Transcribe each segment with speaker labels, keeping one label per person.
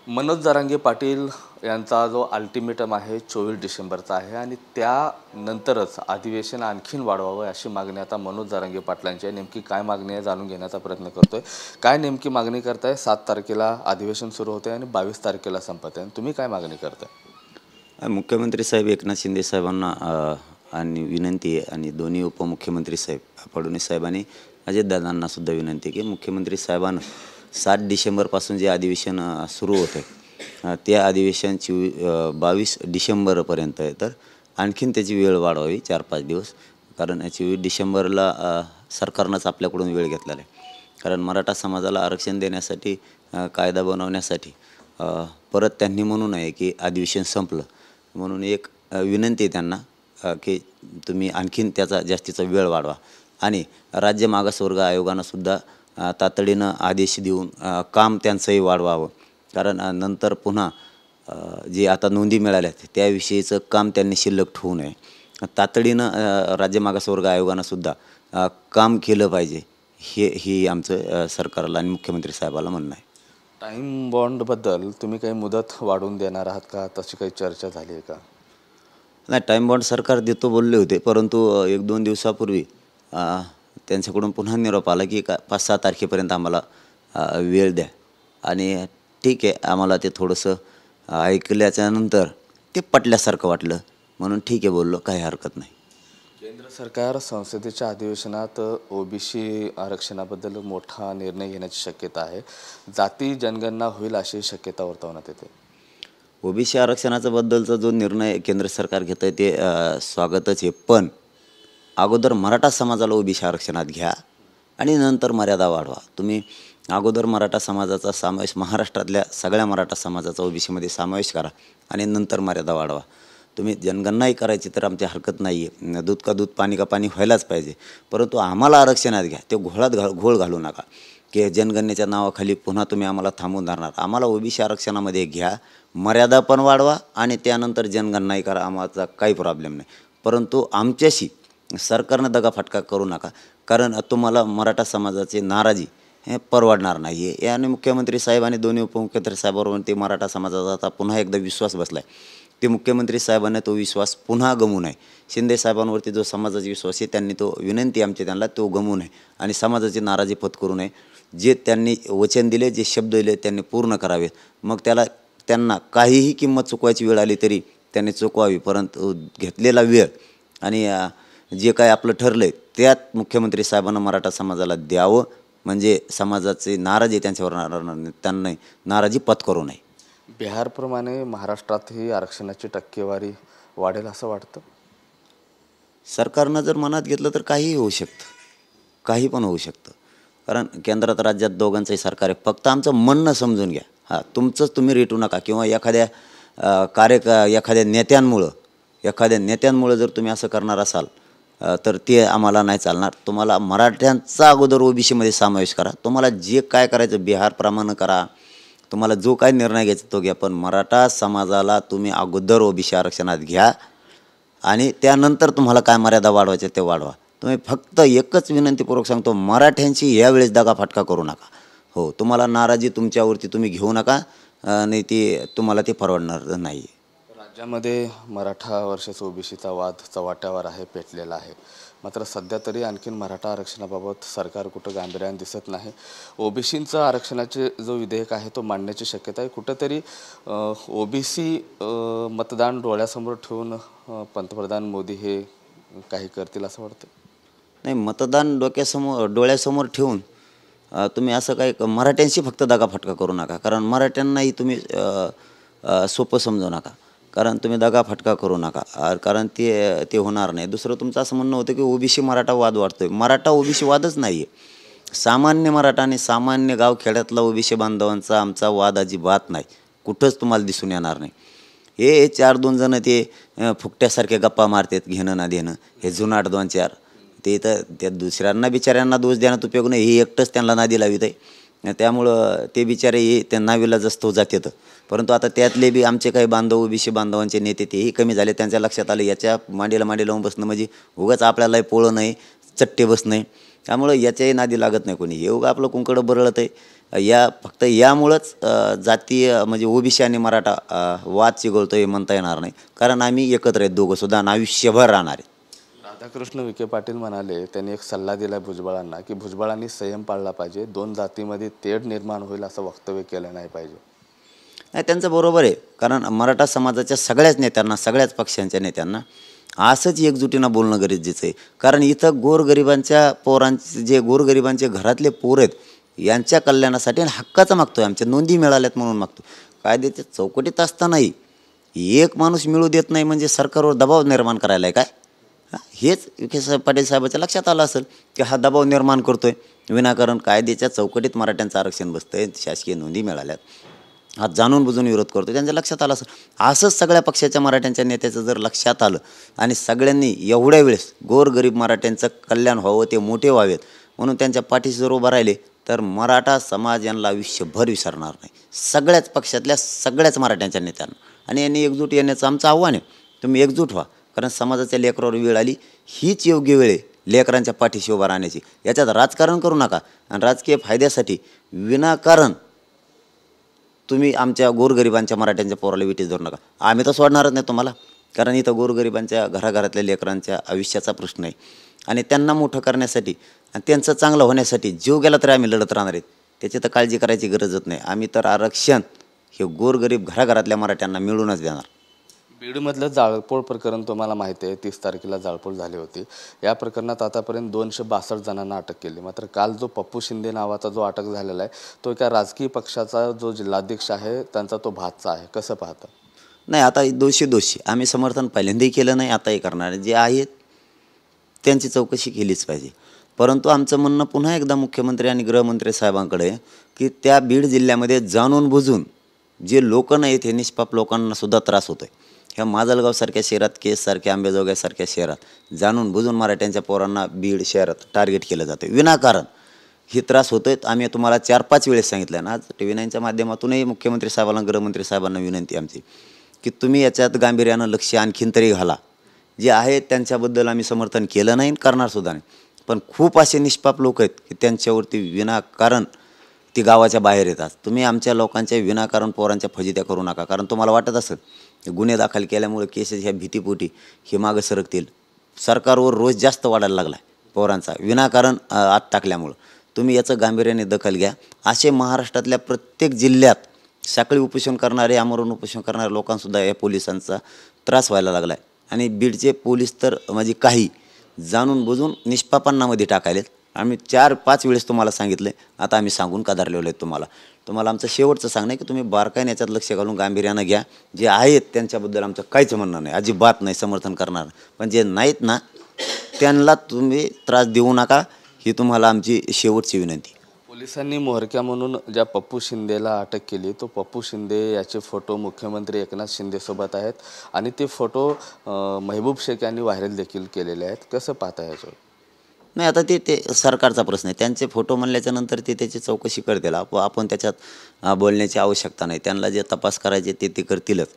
Speaker 1: मनोज जरांगे पाटील यांचा जो अल्टिमेटम आहे 24 डिसेंबरचा आहे आणि त्यानंतरच अधिवेशन आणखीन वाढवावं अशी मागणी आता मनोज जरांगे पाटलांची आहे। नेमकी काय मागणी आहे जाणून घेण्याचा प्रयत्न करतोय। काय नेमकी मागणी करताय? 7 तारखेला अधिवेशन सुरू होते आणि 22 तारखेला संपत आहे। तुम्ही काय मागणी करताय?
Speaker 2: मुख्यमंत्री साहेब एकनाथ शिंदे साहेबांना आणि विनंती आहे आणि दोन्ही उपमुख्यमंत्री साहेब फडणवीस साहेबांनी अजितदादांना सुद्धा विनंती की मुख्यमंत्री साहेबांना 7 डिसेंबरपासून जे अधिवेशन सुरू होतं आहे त्या अधिवेशन 22 डिसेंबरपर्यंत आहे। तर आणखीन त्याची वेळ वाढवावी 4-5 दिवस, कारण 24 डिसेंबरला सरकारनंच आपल्याकडून वेळ घेतलेला आहे। कारण मराठा समाजाला आरक्षण देण्यासाठी कायदा बनवण्यासाठी परत त्यांनी म्हणू नये की अधिवेशन संपलं, म्हणून एक विनंती आहे त्यांना की तुम्ही आणखीन त्याचा जास्तीचा वेळ वाढवा आणि राज्य मागासवर्ग आयोगानं सुद्धा तातडीनं आदेश देऊन काम त्यांचंही वाढवावं। कारण नंतर पुन्हा जे आता नोंदी मिळाल्या आहेत त्याविषयीचं काम त्यांनी शिल्लक ठेवू नये। तातडीनं राज्य मागासवर्ग आयोगानं सुद्धा काम केलं पाहिजे, ही आमचं सरकारला आणि मुख्यमंत्री साहेबाला म्हणणं आहे।
Speaker 1: टाईम बॉन्डबद्दल तुम्ही काही मुदत वाढवून देणार आहात का? तशी काही चर्चा झाली आहे का?
Speaker 2: नाही, टाईम बॉन्ड सरकार देतो बोलले होते, परंतु 1-2 दिवसापूर्वी त्यांच्याकडून पुन्हा निरोप आला की 5-6 तारखेपर्यंत आम्हाला वेळ द्या। आणि ठीक आहे, आम्हाला ते थोडंसं ऐकल्याच्यानंतर ते पटल्यासारखं वाटलं, म्हणून ठीक आहे बोललो, काही हरकत नाही।
Speaker 1: केंद्र सरकार संसदेच्या अधिवेशनात ओबीसी आरक्षणाबद्दल मोठा निर्णय घेण्याची शक्यता आहे। जाती जनगणना होईल अशी शक्यता वर्तवण्यात येते।
Speaker 2: ओबीसी आरक्षणाचा बद्दलचा जो निर्णय केंद्र सरकार घेत आहे ते स्वागतच आहे, पण अगोदर मराठा समाजाला ओबीसी आरक्षणात घ्या आणि नंतर मर्यादा वाढवा। तुम्ही अगोदर मराठा समाजाचा समावेश, महाराष्ट्रातल्या सगळ्या मराठा समाजाचा ओबीसीमध्ये समावेश करा आणि नंतर मर्यादा वाढवा। तुम्ही जनगणनाही करायची तर आमची हरकत नाही आहे, दूध का दूध पाणी का पाणी व्हायलाच पाहिजे, परंतु आम्हाला आरक्षणात घ्या। ते घोळ घालू नका की जनगणनेच्या नावाखाली पुन्हा तुम्ही आम्हाला थांबवून धरणार। आम्हाला ओबीसी आरक्षणामध्ये घ्या, मर्यादा पण वाढवा आणि त्यानंतर जनगणनाही करा, आम्हाला काही प्रॉब्लेम नाही, परंतु आमच्याशी सरकारनं दगाफटका करू नका, कारण तुम्हाला मराठा समाजाची नाराजी हे परवडणार नाही आहे। आणि मुख्यमंत्री साहेब आणि दोन्ही उपमुख्यमंत्री साहेबांवर ते मराठा समाजाचा आता पुन्हा एकदा विश्वास बसला आहे। ते मुख्यमंत्री साहेबांनी तो विश्वास पुन्हा गमवू नये। शिंदे साहेबांवरती जो समाजाचा विश्वास आहे त्यांनी तो विनंती आमची त्यांना तो गमवू नये आणि समाजाची नाराजी पत्करू नये। जे त्यांनी वचन दिले, जे शब्द दिले त्यांनी पूर्ण करावेत। मग त्यांना काहीही किंमत चुकवायची वेळ आली तरी त्यांनी चुकवावी, परंतु घेतलेला वेळ आणि जे काय आपलं ठरलं आहे त्यात मुख्यमंत्री साहेबांना मराठा समाजाला द्यावं, म्हणजे समाजाचे नाराजी त्यांच्यावर त्यांना नाराजी पत्करू नये।
Speaker 1: बिहारप्रमाणे महाराष्ट्रातही आरक्षणाची टक्केवारी वाढेल असं वाटतं?
Speaker 2: सरकारनं जर मनात घेतलं तर काहीही होऊ शकतं, काही पण होऊ शकतं, कारण केंद्रात राज्यात दोघांचंही सरकार आहे। फक्त आमचं म्हणणं समजून घ्या, तुमचंच तुम्ही रेटू नका किंवा एखाद्या एखाद्या नेत्यांमुळं जर तुम्ही असं करणार असाल तर ते आम्हाला नाही चालणार। तुम्हाला मराठ्यांचा अगोदर ओबीसीमध्ये समावेश करा, तुम्हाला जे काय करायचं बिहारप्रमाणे करा, तुम्हाला जो काय निर्णय घ्यायचा तो घ्या, पण मराठा समाजाला तुम्ही अगोदर ओबीसी आरक्षणात घ्या आणि त्यानंतर तुम्हाला काय मर्यादा वाढवायचे ते वाढवा। तुम्ही फक्त एकच विनंतीपूर्वक सांगतो, मराठ्यांची यावेळेस दगाफटका करू नका। हो, तुम्हाला नाराजी तुमच्यावरती तुम्ही घेऊ नका, नाही ती तुम्हाला ते परवडणार नाही।
Speaker 1: राज्यामध्ये मराठा वर्सेस ओबीसीचा वाद चव्हाट्यावर आहे, पेटलेला आहे, मात्र सध्या तरी आणखीन मराठा आरक्षणाबाबत सरकार कुठं गांभीर्याने दिसत नाही। ओबीसीचं आरक्षणाचे जो विधेयक आहे तो मांडण्याची शक्यता आहे। कुठंतरी ओबीसी मतदान डोळ्यासमोर ठेवून पंतप्रधान मोदी हे काही करतील असं वाटतं?
Speaker 2: नाही, मतदान डोळ्यासमोर ठेवून तुम्ही असं काय मराठ्यांशी फक्त दगाफटका करू नका, कारण मराठ्यांनाही तुम्ही सोपं समजू नका, कारण तुम्ही दगाफटका करू नका, कारण ते होणार नाही। दुसरं तुमचं असं म्हणणं होतं की ओबीसी मराठा वाद वाढतोय, मराठा ओबीसी वादच नाही आहे। सामान्य मराठा आणि सामान्य गावखेड्यातला ओबीसी बांधवांचा आमचा वाद अजिबात नाही, कुठंच तुम्हाला दिसून येणार नाही। हे 4-2 जण ते फुकट्यासारखे गप्पा मारतात, घेणं ना देणं, हे जुनाट 2-4, ते तर त्या दुसऱ्यांना बिचाऱ्यांना दोष देण्यात उपयोग नाही, हे एकटंच त्यांना नादी लावित आहे, त्यामुळं ते बिचारे हे त्यांना विलाजस्तो जातात। परंतु आता त्यातले बी आमचे काही बांधव ओबीसी बांधवांचे नेते तेही कमी झाले, त्यांच्या लक्षात आलं याच्या मांडीला मांडी लावून बसणं म्हणजे उगाच आपल्यालाही पोळं नाही, चट्टे बसणं, त्यामुळं याच्याही नादी लागत नाही कोणी, हे उगा आपलं कुंकडं बरळत आहे या फक्त यामुळंच जातीय म्हणजे ओबीसी आणि मराठा वाद चिघळतो हे म्हणता येणार नाही, कारण आम्ही एकत्र आहेत दोघंसुद्धा आणि आयुष्यभर राहणार आहेत.
Speaker 1: राधाकृष्ण विखे पाटील म्हणाले, त्यांनी एक सल्ला दिला भुजबळांना की भुजबळांनी संयम पाळला पाहिजे, दोन जातीमध्ये तेढ निर्माण होईल असं वक्तव्य केलं नाही पाहिजे.
Speaker 2: नाही, त्यांचं बरोबर आहे, कारण मराठा समाजाच्या सगळ्याच नेत्यांना, सगळ्याच पक्षांच्या नेत्यांना असंच एकजुटीनं बोलणं गरजेचं आहे. कारण इथं गोरगरिबांच्या पोरांचे जे गोरगरिबांचे घरातले पोर आहेत यांच्या कल्याणासाठी आणि हक्काचं मागतो आहे, आमच्या नोंदी मिळाल्यात म्हणून मागतो. कायद्याच्या चौकटीत असतानाही एक माणूस मिळू देत नाही म्हणजे सरकारवर दबाव निर्माण करायला आहे काय? हेच विखे पाटील साहेबाच्या लक्षात आलं असेल की हा दबाव निर्माण करतोय. विनाकारण कायद्याच्या चौकटीत मराठ्यांचं आरक्षण बसतंय, शासकीय नोंदी मिळाल्यात, हा जाणून बुजून विरोध करतो, त्यांच्या लक्षात आलं असेल. असंच सगळ्या पक्षाच्या मराठ्यांच्या नेत्याचं जर लक्षात आलं आणि सगळ्यांनी एवढ्या वेळेस गोरगरीब मराठ्यांचं कल्याण व्हावं, ते मोठे व्हावेत म्हणून त्यांच्या पाठीशी जर उभं राहिले तर मराठा समाज यांना आयुष्यभर विसरणार नाही, सगळ्याच पक्षातल्या सगळ्याच मराठ्यांच्या नेत्यांना. आणि यांनी एकजूट येण्याचं आमचं आव्हान आहे, तुम्ही एकजूट व्हा, कारण समाजाच्या लेकरावर वेळ आली, हीच योग्य वेळ आहे लेकरांच्या पाठीशी उभा राहण्याची. याच्यात राजकारण करू नका आणि राजकीय फायद्यासाठी विनाकारण तुम्ही आमच्या गोरगरिबांच्या मराठ्यांच्या पोराला विटीस धरू नका. आम्ही तर सोडणारच नाही तुम्हाला, कारण इथं गोरगरिबांच्या घराघरातल्या लेकरांच्या आयुष्याचा प्रश्न आहे आणि त्यांना मोठं करण्यासाठी आणि त्यांचं चांगलं होण्यासाठी जीव गेला तरी आम्ही लढत राहणार आहेत. त्याची तर काळजी करायची गरजच नाही. आम्ही तर आरक्षण हे गोरगरीब घराघरातल्या मराठ्यांना मिळूनच देणार.
Speaker 1: बीडमधलं जाळपोळ प्रकरण तुम्हाला माहिती आहे, 30 तारखेला जाळपोळ झाली होती. या प्रकरणात आतापर्यंत 262 जणांना अटक केली. मात्र काल जो पप्पू शिंदे नावाचा जो अटक झालेला आहे तो एका राजकीय पक्षाचा जो जिल्हाध्यक्ष आहे त्यांचा तो भाचा आहे, कसं पाहता?
Speaker 2: नाही, आता दोषी आम्ही समर्थन पहिल्यांदाही केलं नाही, आताही करणार. जे आहेत त्यांची चौकशी केलीच पाहिजे. परंतु आमचं म्हणणं पुन्हा एकदा मुख्यमंत्री आणि गृहमंत्री साहेबांकडे की त्या बीड जिल्ह्यामध्ये जाणून बुजून जे लोक नाहीत हे निष्पाप लोकांना सुद्धा त्रास होतो आहे. ह्या माजलगावसारख्या शहरात, केससारख्या, आंबेजोगाईसारख्या शहरात जाणून बुजून मराठ्यांच्या पोरांना बीड शहरात टार्गेट केलं जातं विनाकारण. हे त्रास होतो आहे. आम्ही तुम्हाला 4-5 वेळेस सांगितलं ना, आज TV9च्या माध्यमातूनही मुख्यमंत्री साहेबांना, गृहमंत्री साहेबांना विनंती आमची की तुम्ही याच्यात गांभीर्यानं लक्ष आणखीन तरी घाला. जे आहेत त्यांच्याबद्दल आम्ही समर्थन केलं नाही, करणारसुद्धा नाही, पण खूप असे निष्पाप लोक आहेत की त्यांच्यावरती विनाकारण ती गावाच्या बाहेर येतात. तुम्ही आमच्या लोकांच्या विनाकारण पोरांच्या फजित्या करू नका, कारण तुम्हाला वाटत असेल गुन्हे दाखल केल्यामुळे केसेस ह्या भीतीपोटी हे मागं सरकतील. सरकारवर रोज जास्त वाढायला लागला आहे पोरांचा विनाकारण आत टाकल्यामुळं. तुम्ही याचं गांभीर्याने दखल घ्या. असे महाराष्ट्रातल्या प्रत्येक जिल्ह्यात साखळी उपोषण करणारे, आमरण उपोषण करणाऱ्या लोकांसुद्धा या पोलिसांचा त्रास व्हायला लागला आहे. आणि बीडचे पोलीस तर म्हणजे काही जाणून बुजून निष्पापांना मध्ये टाकायलेत. आम्ही 4-5 वेळेस तुम्हाला सांगितलं आहे, आता आम्ही सांगून कदारलेलो आहेत तुम्हाला आमचं शेवटचं सांगणं आहे की तुम्ही बारकाईने याच्यात लक्ष घालून गांभीर्यानं घ्या. जे आहेत त्यांच्याबद्दल आमचं काहीच म्हणणं नाही, अजिबात नाही समर्थन करणार, पण जे नाहीत ना त्यांना तुम्ही त्रास देऊ नका, ही तुम्हाला आमची शेवटची विनंती.
Speaker 1: पोलिसांनी म्होरक्या म्हणून ज्या पप्पू शिंदेला अटक केली, तो पप्पू शिंदे याचे फोटो मुख्यमंत्री एकनाथ शिंदेसोबत आहेत आणि ते फोटो महबूब शेख यांनी व्हायरल देखील केलेले आहेत. कसं पाहता याच्यावर?
Speaker 2: नाही, आता ते सरकारचा प्रश्न आहे. त्यांचे फोटो म्हणल्याच्यानंतर ते त्याची चौकशी करतील. आपण त्याच्यात बोलण्याची आवश्यकता नाही. त्यांना जे तपास करायचे ते करतीलच.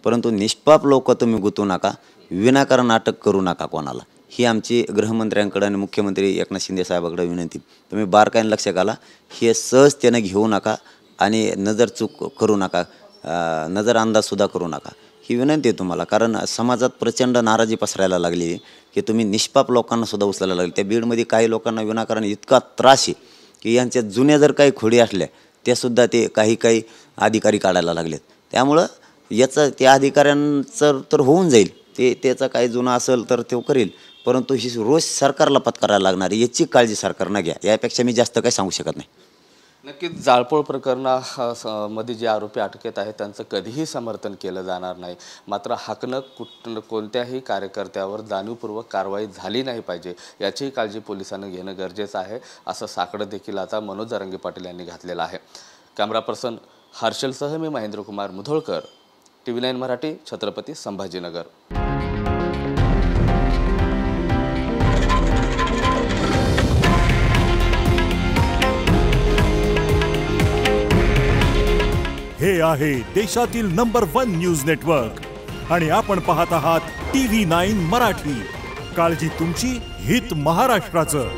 Speaker 2: परंतु निष्पाप लोक तुम्ही गुंतवू नका, विनाकारण अटक करू नका कोणाला, ही आमची गृहमंत्र्यांकडे आणि मुख्यमंत्री एकनाथ शिंदे साहेबांकडे विनंती. तुम्ही बारकाईने लक्ष घाला, हे सहजतेनं घेऊ नका आणि नजर चूक करू नका, नजर अंदाजसुद्धा करू नका, ही विनंती आहे तुम्हाला. कारण समाजात प्रचंड नाराजी पसरायला लागली की तुम्ही निष्पाप लोकांना सुद्धा उचलायला लागले. त्या बीडमध्ये काही लोकांना विनाकारण इतका त्रास आहे की यांच्या जुन्या जर काही खोडी असल्या त्यासुद्धा ते काही अधिकारी काढायला लागलेत. त्यामुळं याचं त्या अधिकाऱ्यांचं तर होऊन जाईल, त्याचा काही जुना असेल तर तो करेल, परंतु ही रोज सरकारला पत्करायला लागणार आहे, याची काळजी सरकारनं घ्या. यापेक्षा मी जास्त काही सांगू शकत नाही.
Speaker 1: नक्कीच जाळपोळ प्रकरणामध्ये जे आरोपी अटकेत आहेत त्यांचं कधीही समर्थन केलं जाणार नाही. मात्र हाकणं कोणत्याही कार्यकर्त्यावर जाणीवपूर्वक कारवाई झाली नाही पाहिजे, याचीही काळजी पोलिसांनी घेणं गरजेचं आहे, असं साकडं देखील आता मनोज जरांगे पाटील यांनी घातलेलं आहे. कॅमेरा पर्सन हर्षलसह मी महेंद्रकुमार मुधोळकर, TV9 मराठी, छत्रपती संभाजीनगर.
Speaker 3: हे आहे देशातील नंबर 1 न्यूज नेटवर्क आणि आपण पाहत आहात TV9 मराठी. काळजी तुमची, हित महाराष्ट्राचं.